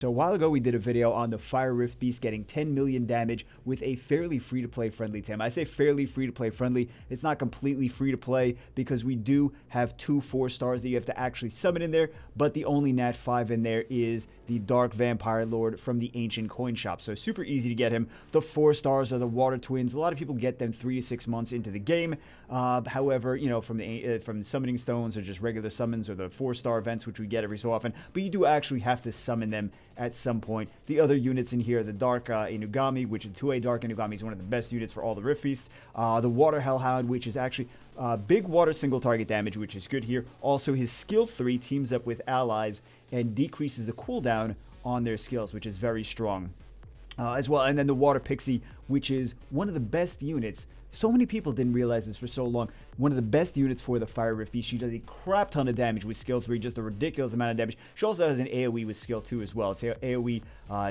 So a while ago, we did a video on the Fire Rift Beast getting 10 million damage with a fairly free-to-play friendly team. I say fairly free-to-play friendly. It's not completely free-to-play because we do have 2 4-stars that you have to actually summon in there, but the only Nat 5 in there is the Dark Vampire Lord from the Ancient Coin Shop. So super easy to get him. The 4-stars are the Water Twins. A lot of people get them 3 to 6 months into the game. However, you know, from summoning stones or just regular summons or the 4-star events, which we get every so often, but you do actually have to summon them at some point. The other units in here, the Dark Inugami, which is 2A Dark Inugami is one of the best units for all the Rift Beasts. The Water Hellhound, which is actually big water single target damage, which is good here. Also, his skill 3 teams up with allies and decreases the cooldown on their skills, which is very strong as well. And then the Water Pixie, which is one of the best units. So many people didn't realize this for so long. One of the best units for the Fire Rift Beast. She does a crap ton of damage with skill 3, just a ridiculous amount of damage. She also has an AoE with skill 2 as well. It's AoE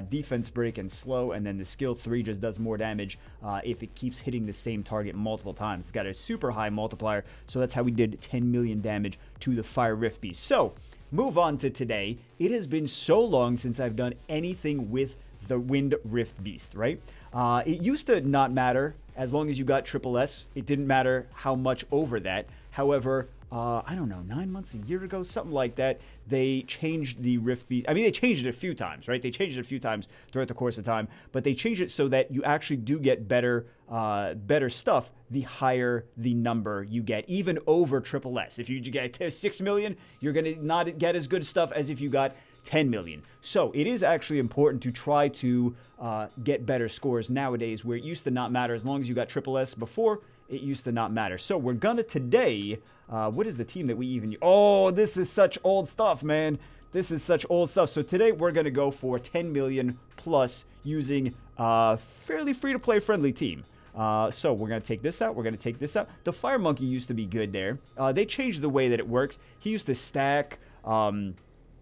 defense break and slow, and then the skill 3 just does more damage if it keeps hitting the same target multiple times. It's got a super high multiplier, so that's how we did 10 million damage to the Fire Rift Beast. So, move on to today. It has been so long since I've done anything with the Wind Rift Beast, right? It used to not matter as long as you got triple S. It didn't matter how much over that. However, I don't know, 9 months, a year ago, something like that, they changed the Rift Beast. I mean, they changed it a few times, right? They changed it a few times throughout the course of time, but they changed it so that you actually do get better stuff the higher the number you get, even over triple S. If you get 6 million, you're going to not get as good stuff as if you got 10 million. So it is actually important to try to get better scores nowadays, where it used to not matter. As long as you got triple S before, it used to not matter. So we're gonna today, what is the team that we even use? Oh, this is such old stuff, man. This is such old stuff. So today we're gonna go for 10 million plus using a fairly free-to-play friendly team. So we're going to take this out. We're going to take this out. The Fire Monkey used to be good there. They changed the way that it works. He used to stack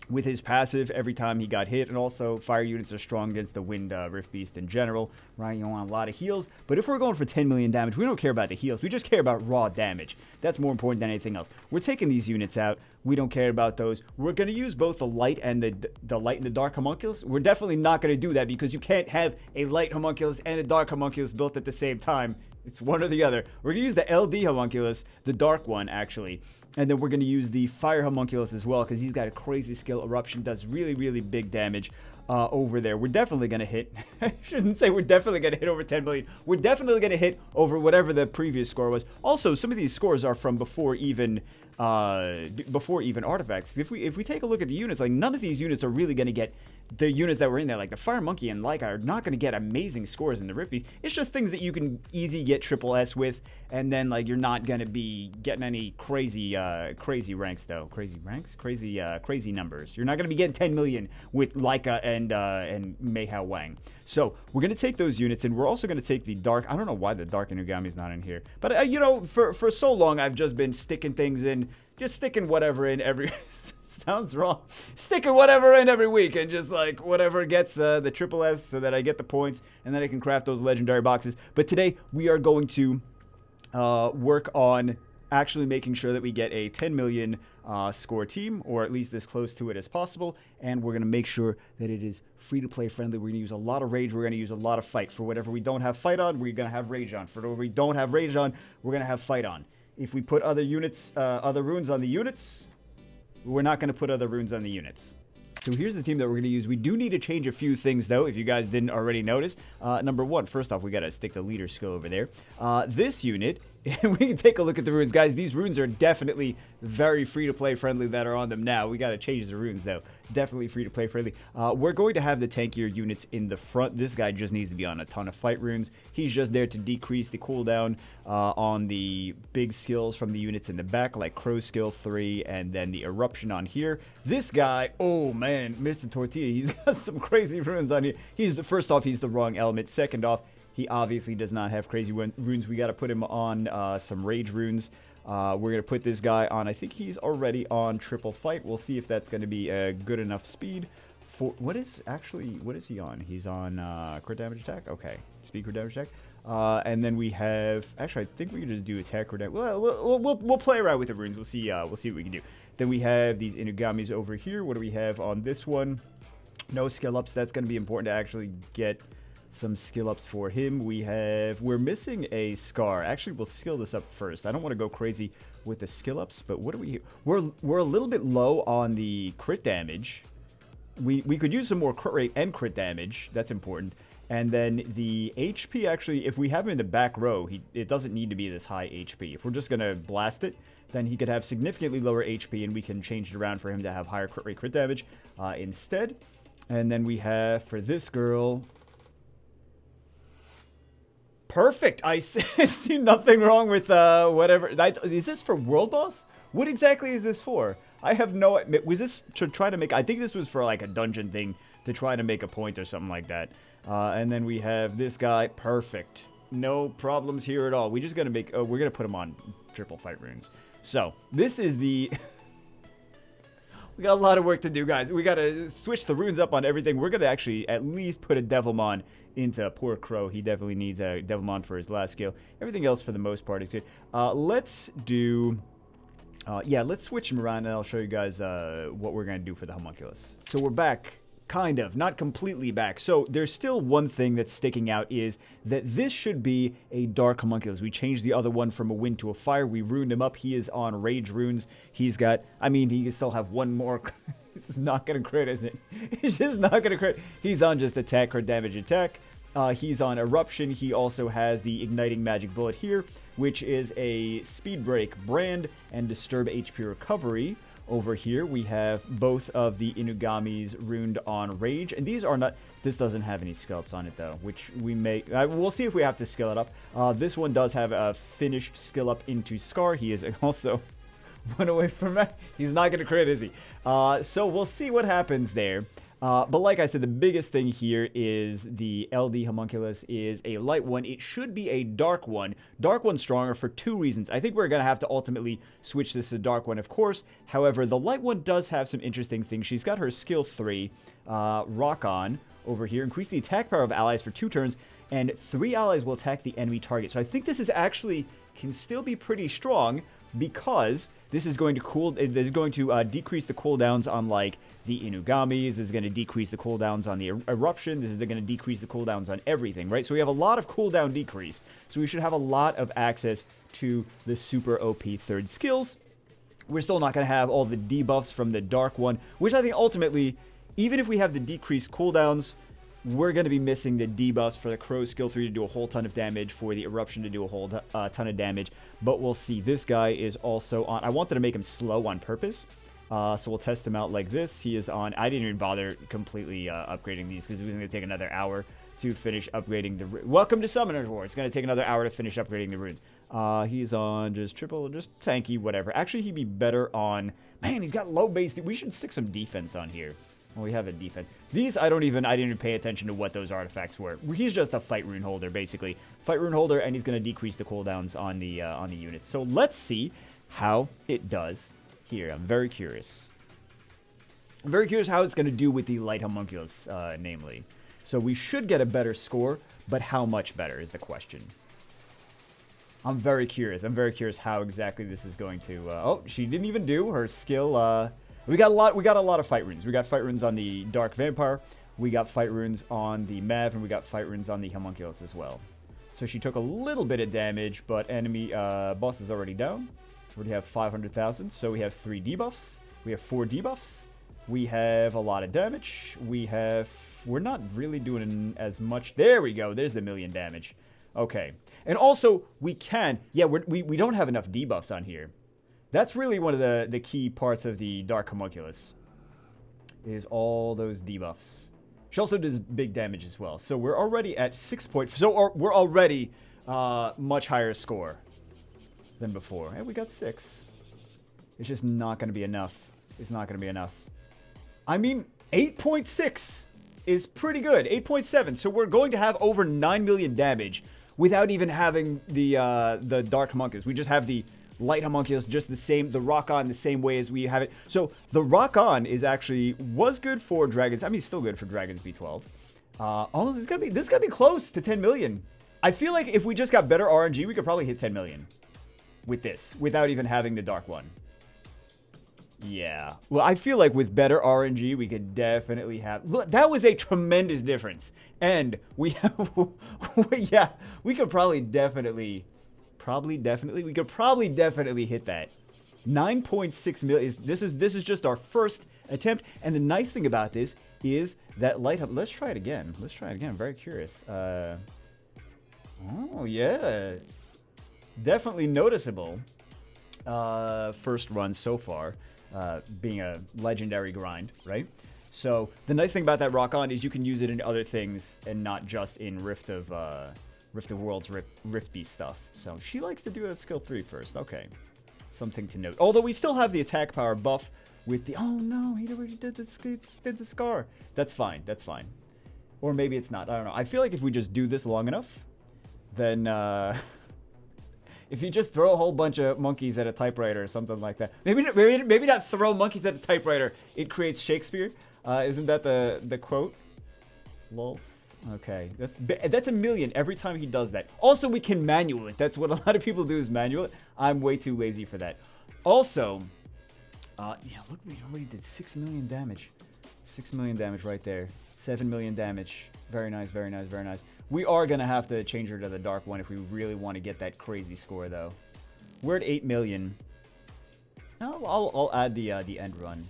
with his passive every time he got hit, and also fire units are strong against the Wind Rift Beast in general, right? You don't want a lot of heals, but if we're going for 10 million damage, we don't care about the heals. We just care about raw damage. That's more important than anything else. We're taking these units out. We don't care about those. We're going to use both the light and the light and the dark homunculus. We're definitely not going to do that because you can't have a light homunculus and a dark homunculus built at the same time. It's one or the other. We're going to use the LD homunculus, the dark one, actually. And then we're going to use the fire homunculus as well, because he's got a crazy skill. Eruption does really, really big damage over there. We're definitely going to hit. I shouldn't say we're definitely going to hit over 10 million. We're definitely going to hit over whatever the previous score was. Also, some of these scores are from before even artifacts. If we take a look at the units, like none of these units are really going to get the units that were in there. Like the Fire Monkey and Laika are not going to get amazing scores in the Rift Beast. It's just things that you can easy get triple S with, and then like you're not going to be getting any crazy ranks though. Crazy ranks, crazy numbers. You're not going to be getting 10 million with Laika and Meihao Wang. So we're going to take those units, and we're also going to take the dark. I don't know why the Dark Inugami is not in here, but you know, for so long I've just been sticking things in, just sticking whatever in every. Sounds wrong. Sticking whatever in every week, and just like whatever gets the triple S, so that I get the points, and then I can craft those legendary boxes. But today we are going to work on actually making sure that we get a 10 million score team, or at least as close to it as possible, and we're going to make sure that it is free-to-play friendly. We're going to use a lot of rage. We're going to use a lot of fight. For whatever we don't have fight on, we're going to have rage on. For whatever we don't have rage on, we're going to have fight on. If we put other units, other runes on the units, we're not going to put other runes on the units. So here's the team that we're going to use. We do need to change a few things, though, if you guys didn't already notice. Number one, first off, we got to stick the leader skill over there. This unit, we can take a look at the runes. Guys, these runes are definitely very free-to-play friendly that are on them now. We got to change the runes, though. Definitely free-to-play friendly. We're going to have the tankier units in the front. This guy just needs to be on a ton of fight runes. He's just there to decrease the cooldown on the big skills from the units in the back, like Crow Skill 3, and then the Eruption on here. This guy, oh man, Mr. Tortilla, he's got some crazy runes on here. First off, he's the wrong element. Second off, he obviously does not have crazy runes. We got to put him on some rage runes. We're going to put this guy on, I think he's already on triple fight. We'll see if that's going to be a good enough speed. What is he on? He's on crit damage attack? Okay, speed crit damage attack. And then we have, actually, I think we can just do attack crit damage. We'll play around with the runes. We'll see what we can do. Then we have these Inugamis over here. What do we have on this one? No skill ups. That's going to be important to actually get some skill ups for him. We're missing a Scar. Actually, we'll skill this up first. I don't want to go crazy with the skill ups, but what do we... We're a little bit low on the crit damage. We could use some more crit rate and crit damage. That's important. And then the HP, actually, if we have him in the back row, it doesn't need to be this high HP. If we're just going to blast it, then he could have significantly lower HP, and we can change it around for him to have higher crit rate, crit damage instead. And then we have, for this girl... Perfect! I see nothing wrong with whatever... Is this for World Boss? What exactly is this for? I have no... Was this to try to make... I think this was for like a dungeon thing to try to make a point or something like that. And then we have this guy. Perfect. No problems here at all. We just gotta make... we're gonna put him on triple fight runes. So, this is the... We got a lot of work to do, guys. We gotta switch the runes up on everything. We're gonna actually at least put a Devilmon into poor Crow. He definitely needs a Devilmon for his last skill. Everything else, for the most part, is good. Let's do... yeah, let's switch him around, and I'll show you guys what we're gonna do for the homunculus. So we're back. Kind of, not completely back. So there's still one thing that's sticking out, is that this should be a dark homunculus. We changed the other one from a wind to a fire. We ruined him up. He is on rage runes. He's got, I mean, he can still have one more. It's not going to crit, is it? He's just not going to crit. He's on just attack or damage attack. He's on eruption. He also has the igniting magic bullet here, which is a speed break brand and disturb HP recovery. Over here, we have both of the Inugamis ruined on Rage. And these are not... This doesn't have any skill ups on it, though, which we may... we'll see if we have to skill it up. This one does have a finished skill up into Scar. He is also one away from that. He's not going to crit, is he? So we'll see what happens there. But like I said, the biggest thing here is the LD homunculus is a light one. It should be a dark one. Dark one's stronger for two reasons. I think we're going to have to ultimately switch this to dark one, of course. However, the light one does have some interesting things. She's got her skill 3, Rock On, over here. Increase the attack power of allies for 2 turns, and 3 allies will attack the enemy target. So I think this is actually, can still be pretty strong, because this is going to decrease the cooldowns on, like, the Inugamis. This is going to decrease the cooldowns on the eruption. This is going to decrease the cooldowns on everything, right? So we have a lot of cooldown decrease. So we should have a lot of access to the super OP third skills. We're still not going to have all the debuffs from the dark one, which I think ultimately, even if we have the decreased cooldowns, we're going to be missing the debuffs for the Crow skill 3 to do a whole ton of damage, for the eruption to do a whole ton of damage. But we'll see. This guy is also on... I wanted to make him slow on purpose. So we'll test him out like this. He is on... I didn't even bother completely upgrading these, because it was going to take another hour to finish upgrading the... Welcome to Summoner's War. It's going to take another hour to finish upgrading the runes. He's on just triple, just tanky, whatever. Actually, he'd be better on... Man, he's got low base... We should stick some defense on here. Well, we have a defense. These, I didn't even pay attention to what those artifacts were. He's just a fight rune holder, basically. Fight rune holder, and he's going to decrease the cooldowns on the units. So let's see how it does here. I'm very curious. I'm very curious how it's going to do with the light homunculus, namely. So we should get a better score, but how much better is the question. I'm very curious. I'm very curious how exactly this is going to... oh, she didn't even do her skill... We got a lot of fight runes. We got fight runes on the Dark Vampire. We got fight runes on the Mav, and we got fight runes on the homunculus as well. So she took a little bit of damage, but enemy boss is already down. We already have 500,000, so we have 3 debuffs. We have 4 debuffs. We have a lot of damage. We're not really doing as much. There we go. There's the 1,000,000 damage. Okay. And also, we can... Yeah, we don't have enough debuffs on here. That's really one of the key parts of the Dark Homunculus, is all those debuffs. She also does big damage as well. So we're already at 6 points. So we're already much higher score than before. And we got 6. It's just not going to be enough. It's not going to be enough. I mean, 8.6 is pretty good. 8.7. So we're going to have over 9 million damage without even having the Dark Homunculus. We just have the light homunculus, just the same, the rock on the same way as we have it. So the rock on was good for dragons. I mean, still good for dragons B12. Almost, this is gonna be close to 10 million. I feel like if we just got better RNG, we could probably hit 10 million with this, without even having the dark one. Yeah. Well, I feel like with better RNG, we could definitely have... Look, that was a tremendous difference. And we have... yeah, we could probably definitely... we could probably definitely hit that. 9.6 million. This is just our first attempt. And the nice thing about this is that light... Let's try it again. I'm very curious. Oh, yeah. Definitely noticeable. First run so far. Being a legendary grind, right? So the nice thing about that rock on is you can use it in other things and not just in Rift of Worlds Rift Beast stuff. So she likes to do that skill 3 first. Okay, something to note. Although we still have the attack power buff with the... Oh no, he already did the scar. That's fine. That's fine. Or maybe it's not. I don't know. I feel like if we just do this long enough, then if you just throw a whole bunch of monkeys at a typewriter or something like that. Maybe not throw monkeys at a typewriter. It creates Shakespeare. Isn't that the quote? Lols. Okay, that's a million every time he does that. Also, we can manual it. That's what a lot of people do is manual it. I'm way too lazy for that. Also, yeah, look, we already did 6 million damage. 6 million damage right there. 7 million damage. Very nice, very nice, very nice. We are going to have to change her to the dark one if we really want to get that crazy score, though. We're at 8 million. No, I'll add the end run.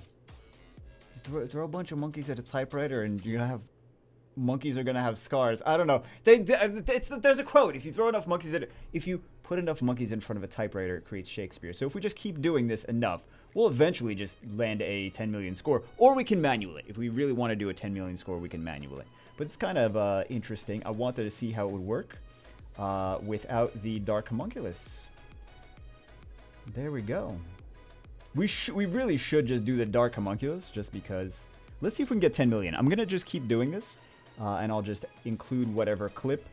Throw a bunch of monkeys at a typewriter and you're going to have... Monkeys are going to have scars. I don't know. There's a quote. If you throw enough monkeys at it... If you put enough monkeys in front of a typewriter, it creates Shakespeare. So if we just keep doing this enough, we'll eventually just land a 10 million score. Or we can manual it. If we really want to do a 10 million score, we can manual it. But it's kind of interesting. I wanted to see how it would work without the Dark Homunculus. There we go. We really should just do the Dark Homunculus just because. Let's see if we can get 10 million. I'm going to just keep doing this. And I'll just include whatever clip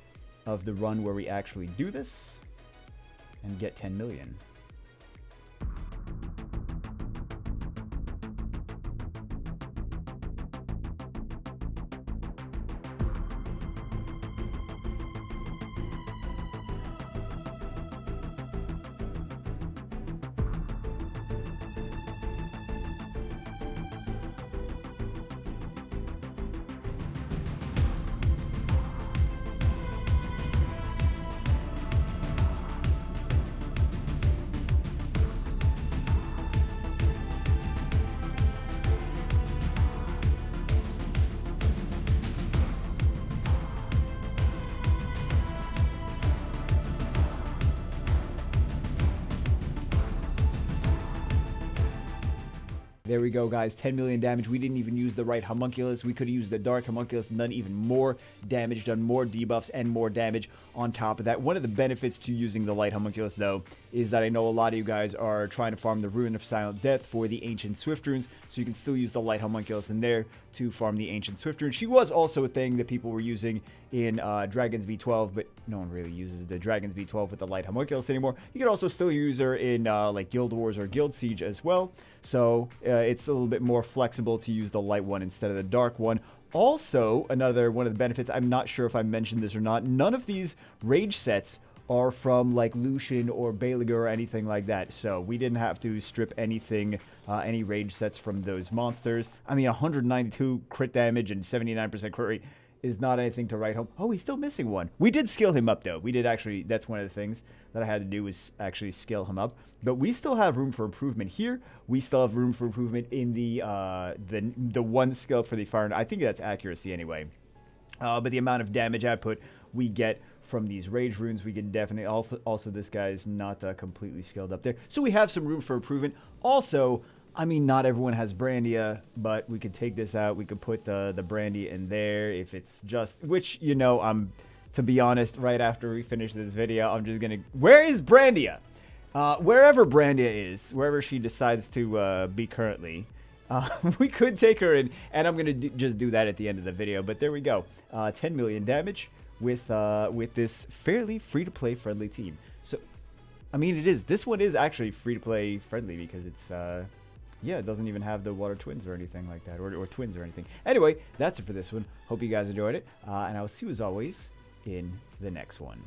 of the run where we actually do this. And get 10 million. There we go, guys. 10 million damage. We didn't even use the right homunculus. We could have used the dark homunculus and done even more damage, done more debuffs and more damage on top of that. One of the benefits to using the light homunculus, though, is that I know a lot of you guys are trying to farm the Rune of Silent Death for the Ancient Swift Runes, so you can still use the light homunculus in there to farm the Ancient Swift Runes. She was also a thing that people were using in Dragons V12, but no one really uses the Dragons V12 with the light homunculus anymore. You can also still use her in like Guild Wars or Guild Siege as well. So it's a little bit more flexible to use the light one instead of the dark one. Also, another one of the benefits, I'm not sure if I mentioned this or not, none of these rage sets are from like Lucian or Belager or anything like that. So we didn't have to strip anything, any rage sets from those monsters. I mean, 192 crit damage and 79% crit rate is not anything to write home. Oh, he's still missing one. We did skill him up, though. We did actually, that's one of the things that I had to do was actually skill him up. But we still have room for improvement here. We still have room for improvement in the one skill for the fire. I think that's accuracy anyway. But the amount of damage output we get from these rage runes, we can definitely, also this guy's not completely skilled up there. So we have some room for improvement. Also, I mean, not everyone has Brandia, but we could take this out. We could put the Brandy in there if it's just, which, you know, to be honest, right after we finish this video, I'm just going to, where is Brandia? Wherever Brandia is, wherever she decides to be currently, we could take her in, and I'm going to just do that at the end of the video. But there we go. 10 million damage with this fairly free-to-play friendly team. So, I mean, this one is actually free-to-play friendly because it's, yeah, it doesn't even have the water twins or anything like that, or twins or anything. Anyway, that's it for this one. Hope you guys enjoyed it, and I will see you as always in the next one.